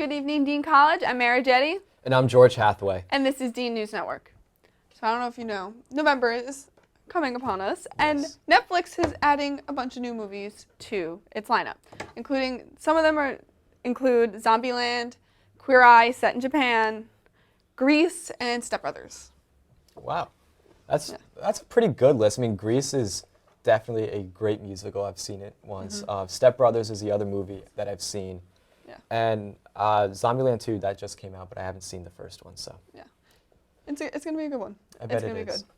Good evening, Dean College. I'm Mara Jetty. And I'm George Hathaway. And this is Dean News Network. So I don't know if you know, November is coming upon us, and Yes. Netflix is adding a bunch of new movies to its lineup, including some of them include Zombieland, Queer Eye set in Japan, Grease, and Step Brothers. Wow. That's a pretty good list. I mean, Grease is definitely a great musical. I've seen it once. Step Brothers is the other movie that I've seen. Yeah. And Zombieland 2, that just came out, but I haven't seen the first one, so. Yeah. It's going to be a good one. I bet it's going to be is. good.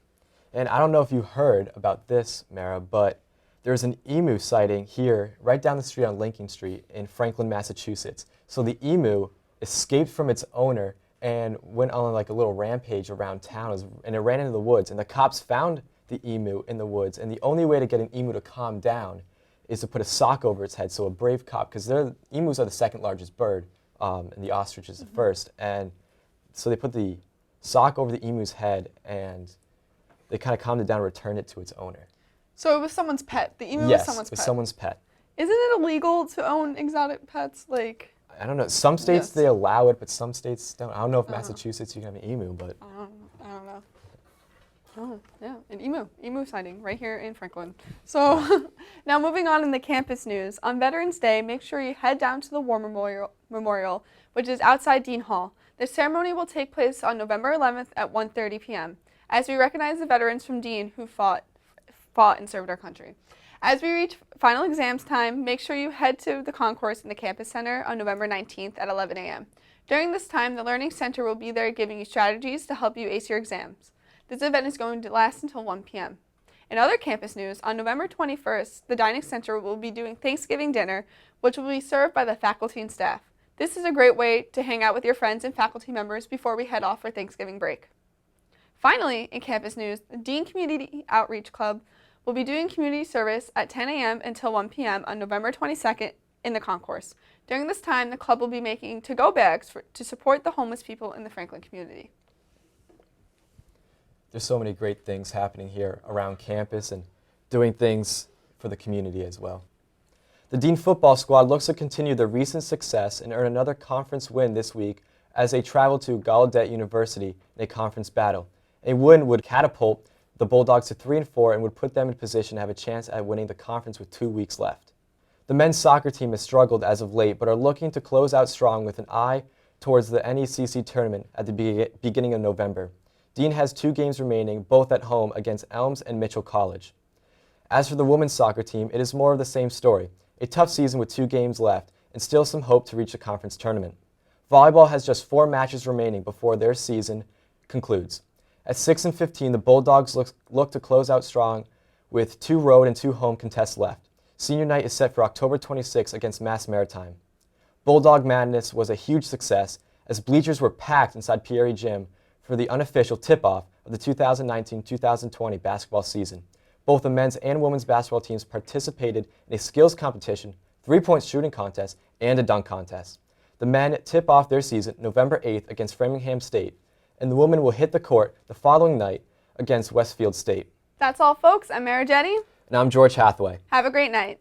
And I don't know if you heard about this, Mara, but there's an emu sighting here right down the street on Lincoln Street in Franklin, Massachusetts. So the emu escaped from its owner and went on like a little rampage around town, and it ran into the woods. And the cops found the emu in the woods, and the only way to get an emu to calm down is to put a sock over its head. So a brave cop, because emus are the second largest bird, and the ostrich is the first. And so they put the sock over the emu's head, and they kind of calmed it down and returned it to its owner. So it was someone's pet. The emu Yes, was someone's it was pet. someone's pet. Isn't it illegal to own exotic pets? Like, I don't know. Some states Yes. they allow it, but some states don't. I don't know if Massachusetts you can have an emu, but I don't know. Oh, yeah, an emu sighting right here in Franklin. So now moving on in the campus news. On Veterans Day, make sure you head down to the War Memorial, which is outside Dean Hall. The ceremony will take place on November 11th at 1:30 p.m. as we recognize the veterans from Dean who fought and served our country. As we reach final exams time, make sure you head to the concourse in the campus center on November 19th at 11 a.m. During this time, the Learning Center will be there giving you strategies to help you ace your exams. This event is going to last until 1 p.m. In other campus news, on November 21st, the Dining Center will be doing Thanksgiving dinner, which will be served by the faculty and staff. This is a great way to hang out with your friends and faculty members before we head off for Thanksgiving break. Finally, in campus news, the Dean Community Outreach Club will be doing community service at 10 a.m. until 1 p.m. on November 22nd in the concourse. During this time, the club will be making to-go bags to support the homeless people in the Franklin community. there's so many great things happening here around campus and doing things for the community as well. The Dean football squad looks to continue their recent success and earn another conference win this week as they travel to Gallaudet University in a conference battle. A win would catapult the Bulldogs to 3-4 and would put them in position to have a chance at winning the conference with 2 weeks left. The men's soccer team has struggled as of late, but are looking to close out strong with an eye towards the NECC tournament at the beginning of November. Dean has 2 games remaining, both at home against Elms and Mitchell College. As for the women's soccer team, it is more of the same story. A tough season with 2 games left, and still some hope to reach the conference tournament. Volleyball has just 4 matches remaining before their season concludes. At 6-15, the Bulldogs look to close out strong with 2 road and 2 home contests left. Senior night is set for October 26 against Mass Maritime. Bulldog Madness was a huge success as bleachers were packed inside Peary Gym for the unofficial tip-off of the 2019-2020 basketball season. Both the men's and women's basketball teams participated in a skills competition, 3-point shooting contest, and a dunk contest. The men tip off their season November 8th against Framingham State, and the women will hit the court the following night against Westfield State. That's all, folks. I'm Mara Jetty. And I'm George Hathaway. Have a great night.